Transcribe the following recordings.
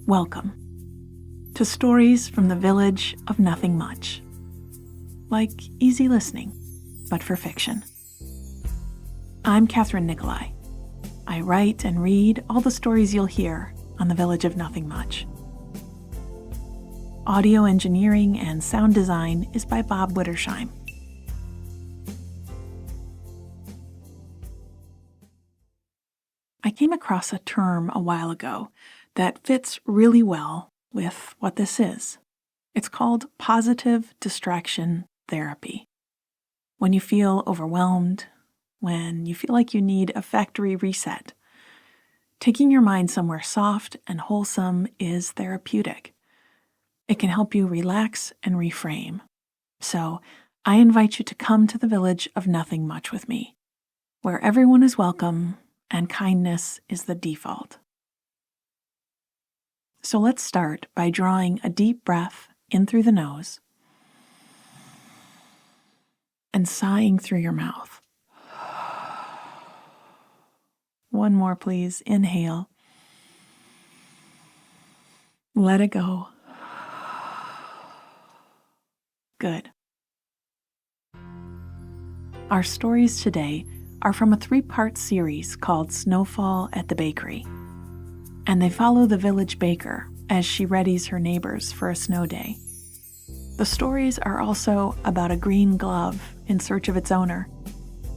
Welcome to Stories from the Village of Nothing Much. Like easy listening, but for fiction. I'm Kathryn Nicolai. I write and read all the stories you'll hear on the Village of Nothing Much. Audio engineering and sound design is by Bob Wittersheim. I came across a term a while ago that fits really well with what this is. It's called positive distraction therapy. When you feel overwhelmed, when you feel like you need a factory reset, taking your mind somewhere soft and wholesome is therapeutic. It can help you relax and reframe. So I invite you to come to the Village of Nothing Much with me, where everyone is welcome and kindness is the default. So let's start by drawing a deep breath in through the nose and sighing through your mouth. One more, please. Inhale. Let it go. Good. Our stories today are from a 3-part series called Snowfall at the Bakery, and they follow the village baker as she readies her neighbors for a snow day. The stories are also about a green glove in search of its owner,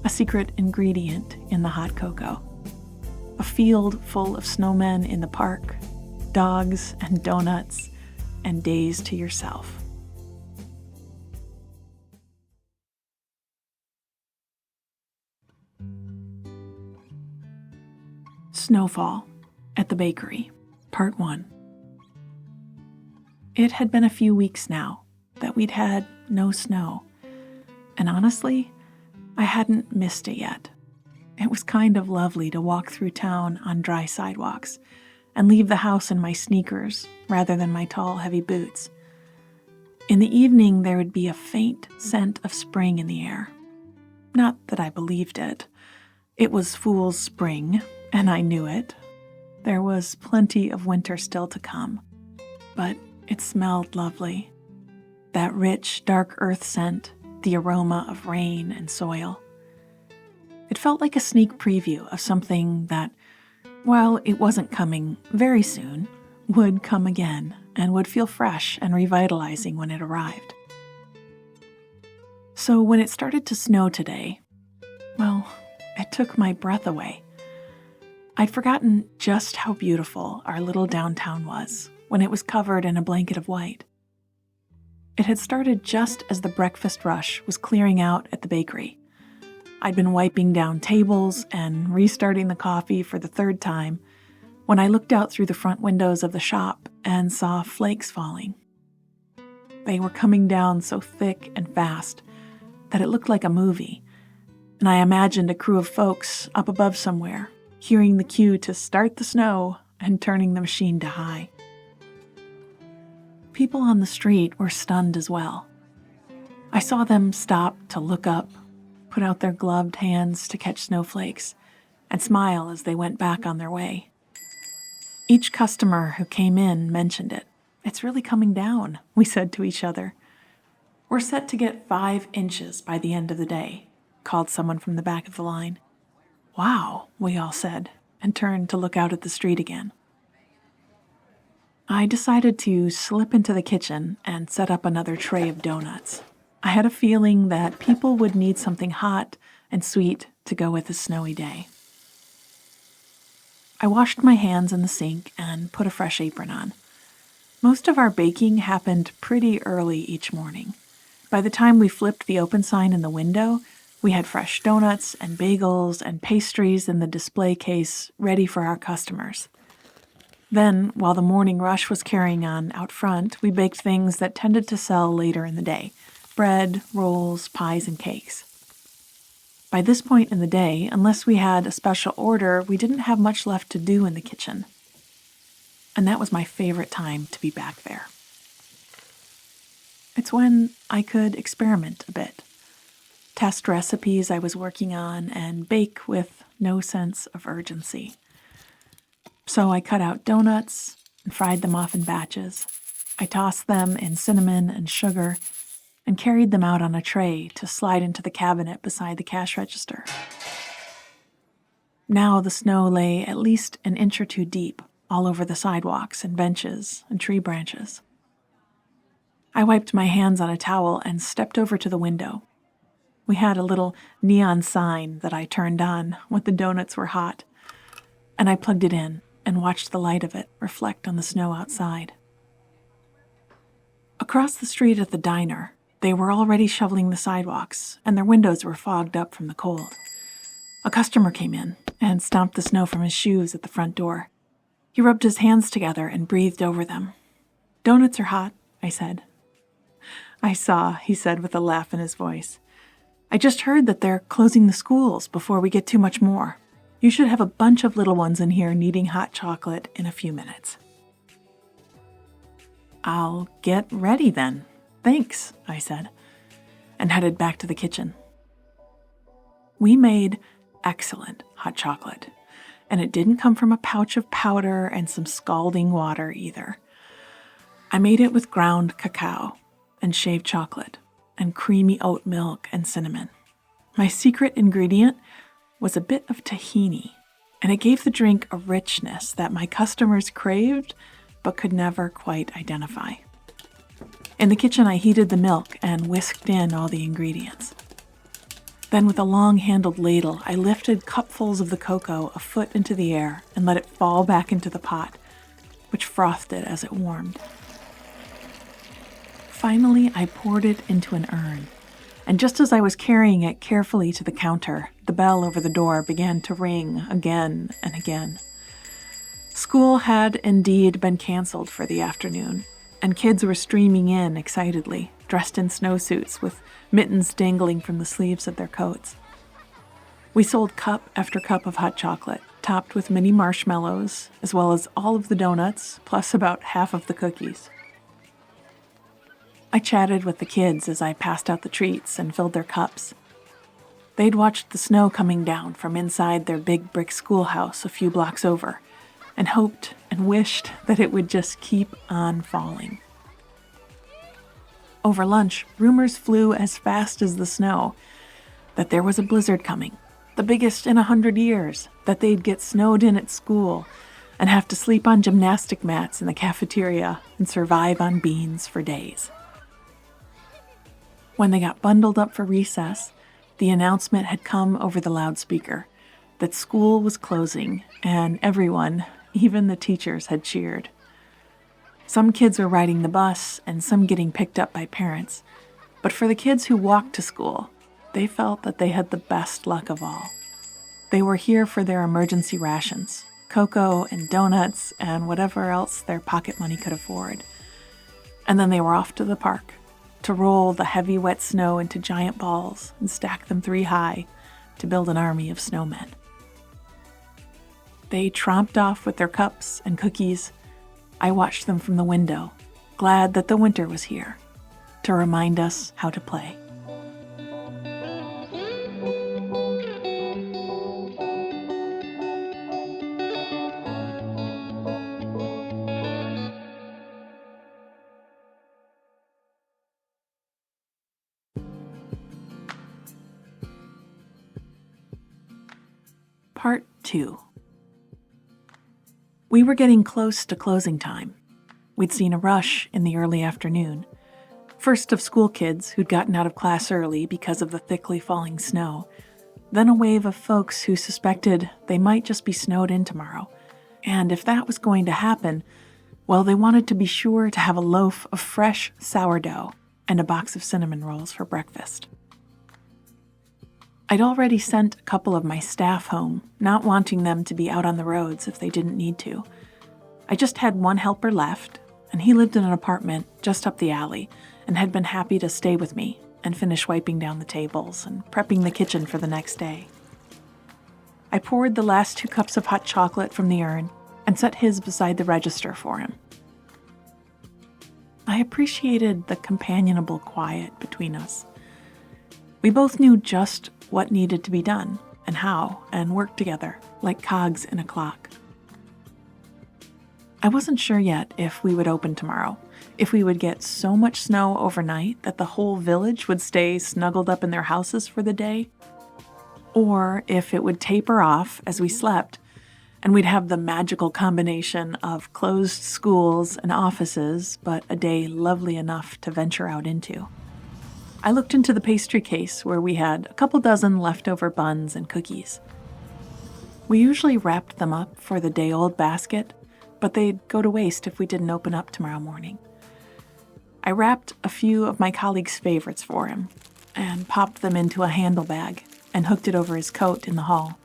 a secret ingredient in the hot cocoa, a field full of snowmen in the park, dogs and donuts, and days to yourself. Snowfall at the Bakery, Part 1. It had been a few weeks now that we'd had no snow, and honestly, I hadn't missed it yet. It was kind of lovely to walk through town on dry sidewalks and leave the house in my sneakers rather than my tall, heavy boots. In the evening, there would be a faint scent of spring in the air. Not that I believed it. It was fool's spring, and I knew it. There was plenty of winter still to come, but it smelled lovely. That rich, dark earth scent, the aroma of rain and soil. It felt like a sneak preview of something that, while it wasn't coming very soon, would come again and would feel fresh and revitalizing when it arrived. So when it started to snow today, well, it took my breath away. I'd forgotten just how beautiful our little downtown was when it was covered in a blanket of white. It had started just as the breakfast rush was clearing out at the bakery. I'd been wiping down tables and restarting the coffee for the 3rd time when I looked out through the front windows of the shop and saw flakes falling. They were coming down so thick and fast that it looked like a movie, and I imagined a crew of folks up above somewhere, hearing the cue to start the snow and turning the machine to high. People on the street were stunned as well. I saw them stop to look up, put out their gloved hands to catch snowflakes, and smile as they went back on their way. Each customer who came in mentioned it. "It's really coming down," we said to each other. "We're set to get 5 inches by the end of the day," called someone from the back of the line. "Wow," we all said, and turned to look out at the street again. I decided to slip into the kitchen and set up another tray of donuts. I had a feeling that people would need something hot and sweet to go with a snowy day. I washed my hands in the sink and put a fresh apron on. Most of our baking happened pretty early each morning. By the time we flipped the open sign in the window, we had fresh donuts and bagels and pastries in the display case ready for our customers. Then, while the morning rush was carrying on out front, we baked things that tended to sell later in the day: bread, rolls, pies, and cakes. By this point in the day, unless we had a special order, we didn't have much left to do in the kitchen. And that was my favorite time to be back there. It's when I could experiment a bit, test recipes I was working on, and bake with no sense of urgency. So I cut out donuts, and fried them off in batches. I tossed them in cinnamon and sugar and carried them out on a tray to slide into the cabinet beside the cash register. Now the snow lay at least an inch or two deep all over the sidewalks and benches and tree branches. I wiped my hands on a towel and stepped over to the window. We had a little neon sign that I turned on when the donuts were hot, and I plugged it in and watched the light of it reflect on the snow outside. Across the street at the diner, they were already shoveling the sidewalks, and their windows were fogged up from the cold. A customer came in and stomped the snow from his shoes at the front door. He rubbed his hands together and breathed over them. "Donuts are hot," I said. "I saw," he said with a laugh in his voice. "I just heard that they're closing the schools before we get too much more. You should have a bunch of little ones in here needing hot chocolate in a few minutes." "I'll get ready then. Thanks," I said, and headed back to the kitchen. We made excellent hot chocolate, and it didn't come from a pouch of powder and some scalding water either. I made it with ground cacao and shaved chocolate and creamy oat milk and cinnamon. My secret ingredient was a bit of tahini, and it gave the drink a richness that my customers craved but could never quite identify. In the kitchen, I heated the milk and whisked in all the ingredients. Then with a long-handled ladle, I lifted cupfuls of the cocoa a foot into the air and let it fall back into the pot, which frothed it as it warmed. Finally, I poured it into an urn, and just as I was carrying it carefully to the counter, the bell over the door began to ring again and again. School had indeed been canceled for the afternoon, and kids were streaming in excitedly, dressed in snowsuits with mittens dangling from the sleeves of their coats. We sold cup after cup of hot chocolate, topped with mini marshmallows, as well as all of the donuts, plus about half of the cookies. I chatted with the kids as I passed out the treats and filled their cups. They'd watched the snow coming down from inside their big brick schoolhouse a few blocks over, and hoped and wished that it would just keep on falling. Over lunch, rumors flew as fast as the snow that there was a blizzard coming, the biggest in 100 years, that they'd get snowed in at school and have to sleep on gymnastic mats in the cafeteria and survive on beans for days. When they got bundled up for recess, the announcement had come over the loudspeaker that school was closing, and everyone, even the teachers, had cheered. Some kids were riding the bus and some getting picked up by parents, but for the kids who walked to school, they felt that they had the best luck of all. They were here for their emergency rations, cocoa and donuts and whatever else their pocket money could afford. And then they were off to the park to roll the heavy wet snow into giant balls and stack them 3 high to build an army of snowmen. They tromped off with their cups and cookies. I watched them from the window, glad that the winter was here to remind us how to play. Part 2. We were getting close to closing time. We'd seen a rush in the early afternoon. First of school kids who'd gotten out of class early because of the thickly falling snow. Then a wave of folks who suspected they might just be snowed in tomorrow. And if that was going to happen, well, they wanted to be sure to have a loaf of fresh sourdough and a box of cinnamon rolls for breakfast. I'd already sent a couple of my staff home, not wanting them to be out on the roads if they didn't need to. I just had one helper left, and he lived in an apartment just up the alley and had been happy to stay with me and finish wiping down the tables and prepping the kitchen for the next day. I poured the last 2 cups of hot chocolate from the urn and set his beside the register for him. I appreciated the companionable quiet between us. We both knew just what needed to be done and how, and worked together like cogs in a clock. I wasn't sure yet if we would open tomorrow, if we would get so much snow overnight that the whole village would stay snuggled up in their houses for the day, or if it would taper off as we slept, and we'd have the magical combination of closed schools and offices, but a day lovely enough to venture out into. I looked into the pastry case where we had a couple dozen leftover buns and cookies. We usually wrapped them up for the day-old basket, but they'd go to waste if we didn't open up tomorrow morning. I wrapped a few of my colleagues' favorites for him and popped them into a handle bag and hooked it over his coat in the hall,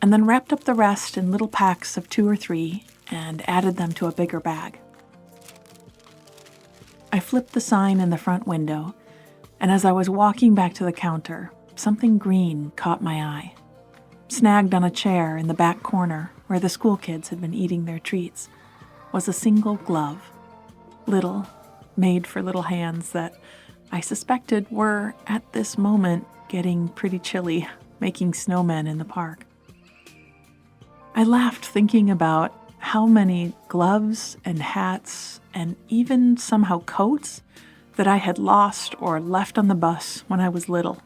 and then wrapped up the rest in little packs of 2 or 3 and added them to a bigger bag. I flipped the sign in the front window, and as I was walking back to the counter, something green caught my eye. Snagged on a chair in the back corner where the school kids had been eating their treats was a single glove, little, made for little hands that I suspected were, at this moment, getting pretty chilly, making snowmen in the park. I laughed thinking about how many gloves and hats and even somehow coats that I had lost or left on the bus when I was little,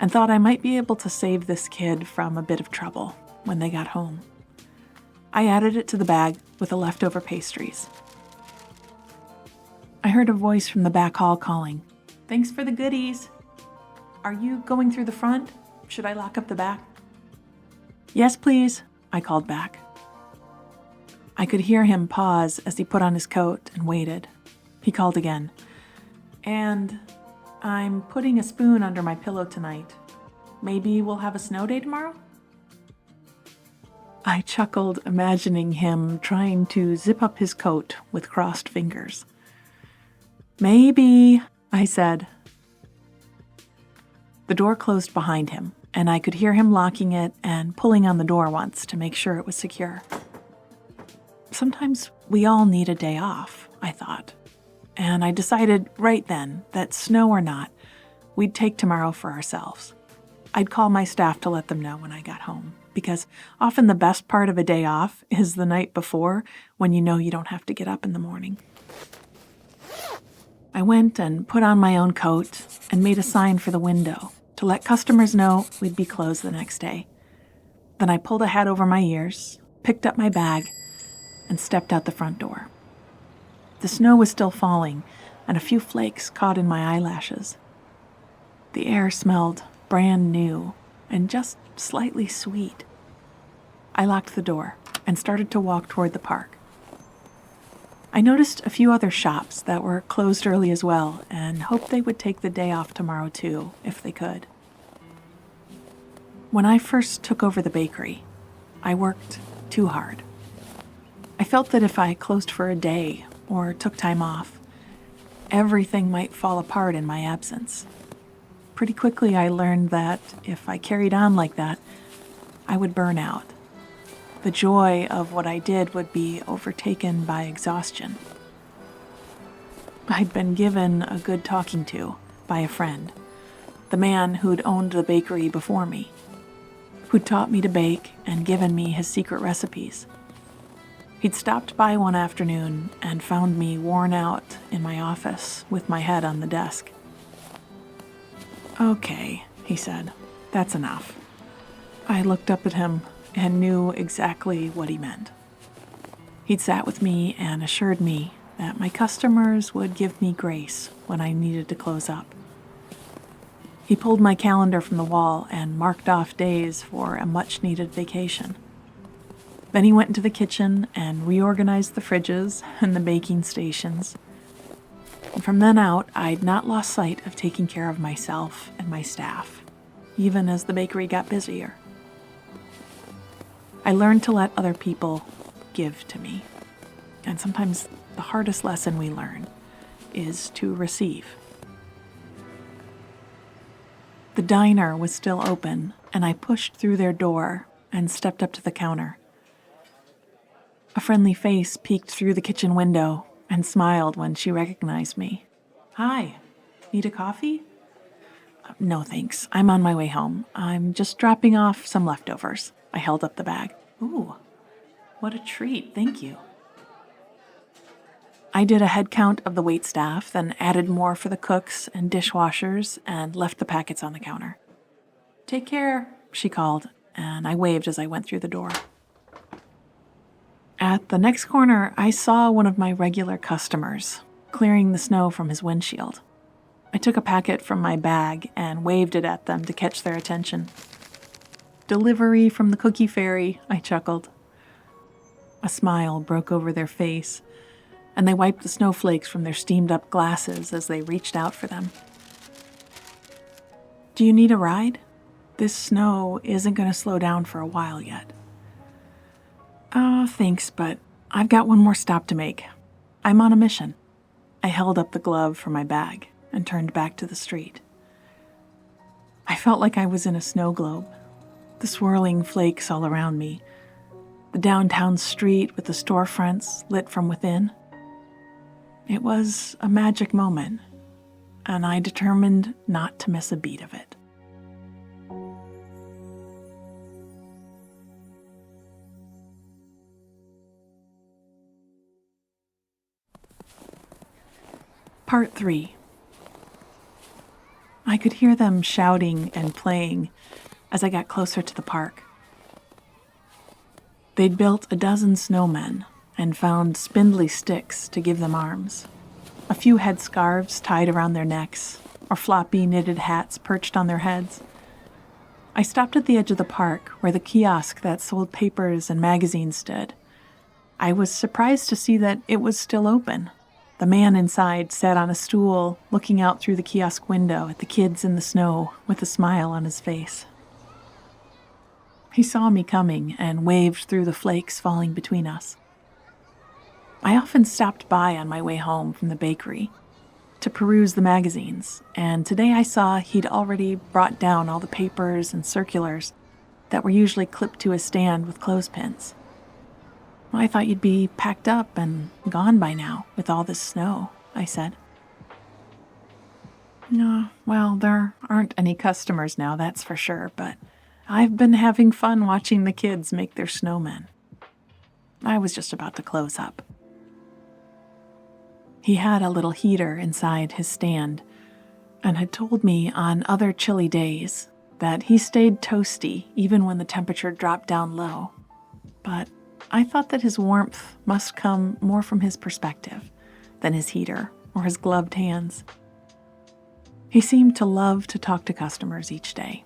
and thought I might be able to save this kid from a bit of trouble when they got home. I added it to the bag with the leftover pastries. I heard a voice from the back hall calling, "Thanks for the goodies. Are you going through the front? Should I lock up the back?" "Yes, please," I called back. I could hear him pause as he put on his coat and waited. He called again. "And I'm putting a spoon under my pillow tonight. Maybe we'll have a snow day tomorrow?" I chuckled, imagining him trying to zip up his coat with crossed fingers. "Maybe," I said. The door closed behind him, and I could hear him locking it and pulling on the door once to make sure it was secure. Sometimes we all need a day off, I thought. And I decided right then that snow or not, we'd take tomorrow for ourselves. I'd call my staff to let them know when I got home, because often the best part of a day off is the night before when you know you don't have to get up in the morning. I went and put on my own coat and made a sign for the window to let customers know we'd be closed the next day. Then I pulled a hat over my ears, picked up my bag, and stepped out the front door. The snow was still falling, and a few flakes caught in my eyelashes. The air smelled brand new and just slightly sweet. I locked the door and started to walk toward the park. I noticed a few other shops that were closed early as well and hoped they would take the day off tomorrow too, if they could. When I first took over the bakery, I worked too hard. I felt that if I closed for a day or took time off, everything might fall apart in my absence. Pretty quickly I learned that if I carried on like that, I would burn out. The joy of what I did would be overtaken by exhaustion. I'd been given a good talking to by a friend, the man who'd owned the bakery before me, who'd taught me to bake and given me his secret recipes. He'd stopped by one afternoon and found me worn out in my office with my head on the desk. "Okay," he said, "that's enough." I looked up at him and knew exactly what he meant. He'd sat with me and assured me that my customers would give me grace when I needed to close up. He pulled my calendar from the wall and marked off days for a much-needed vacation. Then he went into the kitchen and reorganized the fridges and the baking stations. And from then out, I'd not lost sight of taking care of myself and my staff, even as the bakery got busier. I learned to let other people give to me. And sometimes the hardest lesson we learn is to receive. The diner was still open, and I pushed through their door and stepped up to the counter. A friendly face peeked through the kitchen window and smiled when she recognized me. "Hi, need a coffee?" "No, thanks. I'm on my way home. I'm just dropping off some leftovers." I held up the bag. "Ooh, what a treat, thank you." I did a head count of the waitstaff, then added more for the cooks and dishwashers and left the packets on the counter. "Take care," she called, and I waved as I went through the door. At the next corner, I saw one of my regular customers, clearing the snow from his windshield. I took a packet from my bag and waved it at them to catch their attention. "Delivery from the Cookie Fairy," I chuckled. A smile broke over their face, and they wiped the snowflakes from their steamed-up glasses as they reached out for them. "Do you need a ride? This snow isn't going to slow down for a while yet." "Oh, thanks, but I've got one more stop to make. I'm on a mission." I held up the glove for my bag and turned back to the street. I felt like I was in a snow globe, the swirling flakes all around me, the downtown street with the storefronts lit from within. It was a magic moment, and I determined not to miss a beat of it. Part 3. I could hear them shouting and playing as I got closer to the park. They'd built a dozen snowmen and found spindly sticks to give them arms, a few headscarves tied around their necks, or floppy knitted hats perched on their heads. I stopped at the edge of the park where the kiosk that sold papers and magazines stood. I was surprised to see that it was still open. The man inside sat on a stool, looking out through the kiosk window at the kids in the snow with a smile on his face. He saw me coming and waved through the flakes falling between us. I often stopped by on my way home from the bakery to peruse the magazines, and today I saw he'd already brought down all the papers and circulars that were usually clipped to his stand with clothespins. "I thought you'd be packed up and gone by now with all this snow," I said. "No, well, there aren't any customers now, that's for sure, but I've been having fun watching the kids make their snowmen. I was just about to close up." He had a little heater inside his stand and had told me on other chilly days that he stayed toasty even when the temperature dropped down low. But I thought that his warmth must come more from his perspective than his heater or his gloved hands. He seemed to love to talk to customers each day,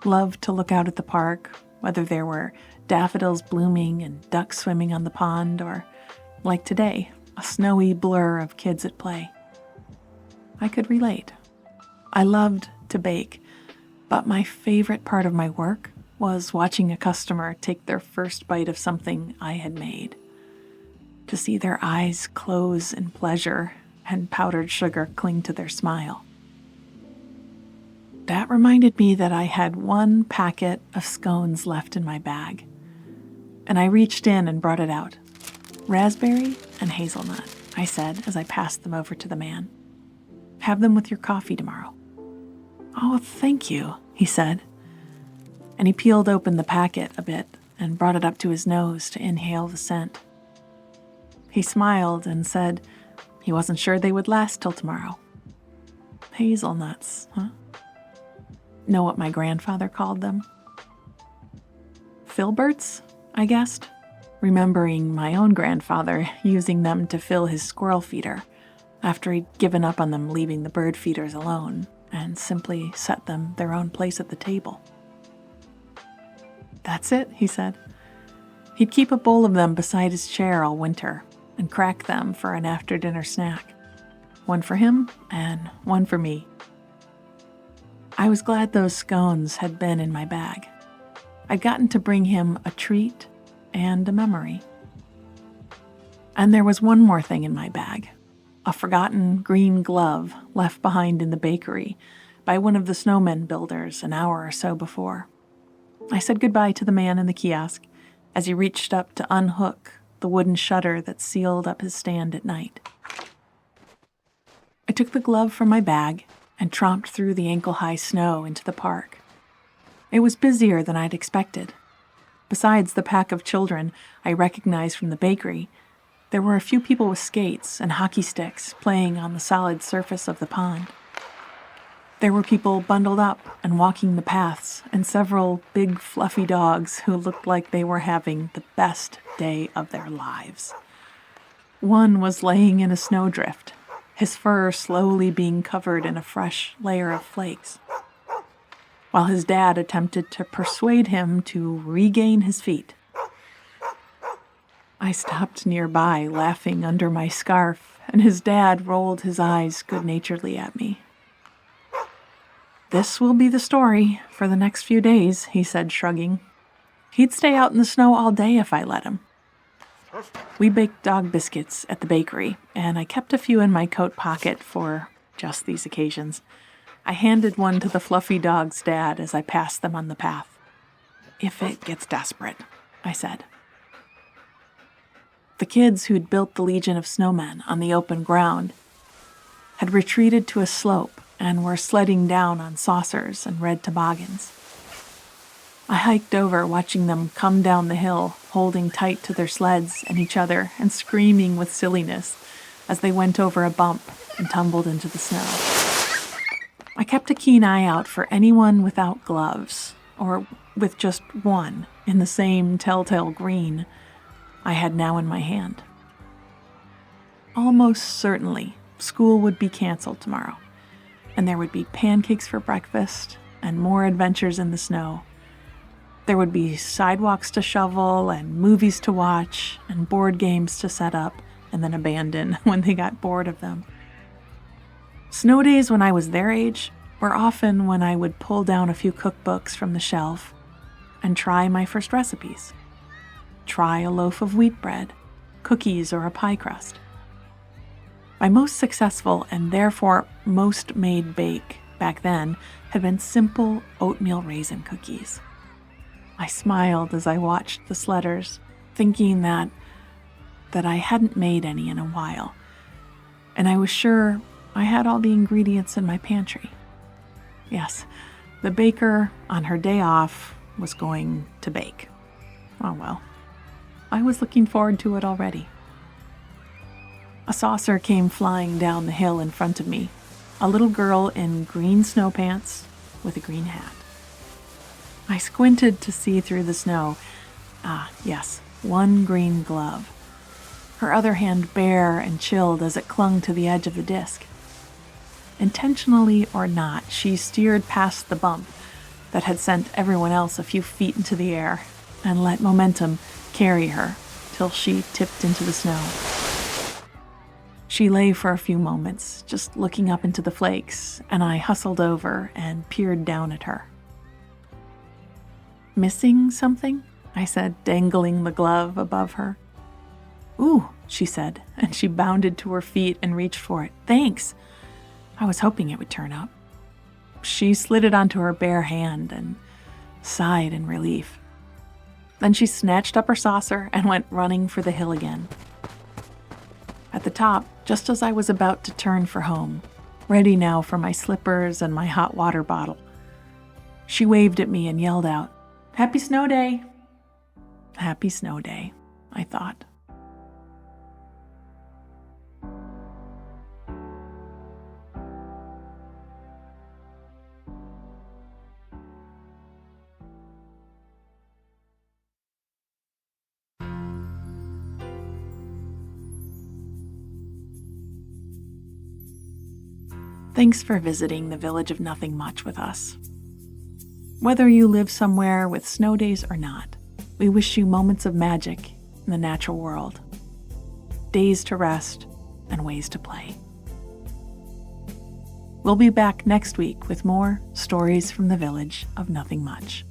loved to look out at the park, whether there were daffodils blooming and ducks swimming on the pond, or, like today, a snowy blur of kids at play. I could relate. I loved to bake, but my favorite part of my work was watching a customer take their first bite of something I had made. To see their eyes close in pleasure and powdered sugar cling to their smile. That reminded me that I had one packet of scones left in my bag, and I reached in and brought it out. "Raspberry and hazelnut," I said as I passed them over to the man. "Have them with your coffee tomorrow." "Oh, thank you," he said, and he peeled open the packet a bit and brought it up to his nose to inhale the scent. He smiled and said he wasn't sure they would last till tomorrow. "Hazelnuts, huh?" Know what my grandfather called them? "Filberts," I guessed, remembering my own grandfather using them to fill his squirrel feeder after he'd given up on them leaving the bird feeders alone and simply set them their own place at the table. "That's it," he said. He'd keep a bowl of them beside his chair all winter and crack them for an after-dinner snack. One for him and one for me. I was glad those scones had been in my bag. I'd gotten to bring him a treat and a memory. And there was one more thing in my bag, a forgotten green glove left behind in the bakery by one of the snowmen builders an hour or so before. I said goodbye to the man in the kiosk as he reached up to unhook the wooden shutter that sealed up his stand at night. I took the glove from my bag and tromped through the ankle-high snow into the park. It was busier than I'd expected. Besides the pack of children I recognized from the bakery, There were a few people with skates and hockey sticks playing on the solid surface of the pond. There were people bundled up and walking the paths, and several big fluffy dogs who looked like they were having the best day of their lives. One was laying in a snowdrift, his fur slowly being covered in a fresh layer of flakes, while his dad attempted to persuade him to regain his feet. I stopped nearby, laughing under my scarf, and his dad rolled his eyes good-naturedly at me. "This will be the story for the next few days," he said, shrugging. He'd stay out in the snow all day if I let him. We baked dog biscuits at the bakery, and I kept a few in my coat pocket for just these occasions. I handed one to the fluffy dog's dad as I passed them on the path. "If it gets desperate," I said. The kids who'd built the Legion of Snowmen on the open ground had retreated to a slope and were sledding down on saucers and red toboggans. I hiked over, watching them come down the hill, holding tight to their sleds and each other and screaming with silliness as they went over a bump and tumbled into the snow. I kept a keen eye out for anyone without gloves, or with just one in the same telltale green I had now in my hand. Almost certainly, school would be canceled tomorrow, and there would be pancakes for breakfast and more adventures in the snow. There would be sidewalks to shovel and movies to watch and board games to set up and then abandon when they got bored of them. Snow days when I was their age were often when I would pull down a few cookbooks from the shelf and try my first recipes. Try a loaf of wheat bread, cookies, or a pie crust. My most successful and therefore most made bake back then had been simple oatmeal raisin cookies. I smiled as I watched the sledders, thinking that I hadn't made any in a while, and I was sure I had all the ingredients in my pantry. Yes, the baker, on her day off, was going to bake. Oh well, I was looking forward to it already. A saucer came flying down the hill in front of me, a little girl in green snow pants with a green hat. I squinted to see through the snow. Ah, yes, one green glove. Her other hand bare and chilled as it clung to the edge of the disc. Intentionally or not, she steered past the bump that had sent everyone else a few feet into the air and let momentum carry her till she tipped into the snow. She lay for a few moments, just looking up into the flakes, and I hustled over and peered down at her. "Missing something?" I said, dangling the glove above her. "Ooh," she said, and she bounded to her feet and reached for it. "Thanks. I was hoping it would turn up." She slid it onto her bare hand and sighed in relief. Then she snatched up her saucer and went running for the hill again. At the top, just as I was about to turn for home, ready now for my slippers and my hot water bottle, she waved at me and yelled out, "Happy snow day!" Happy snow day, I thought. Thanks for visiting the Village of Nothing Much with us. Whether you live somewhere with snow days or not, we wish you moments of magic in the natural world, days to rest, and ways to play. We'll be back next week with more stories from the Village of Nothing Much.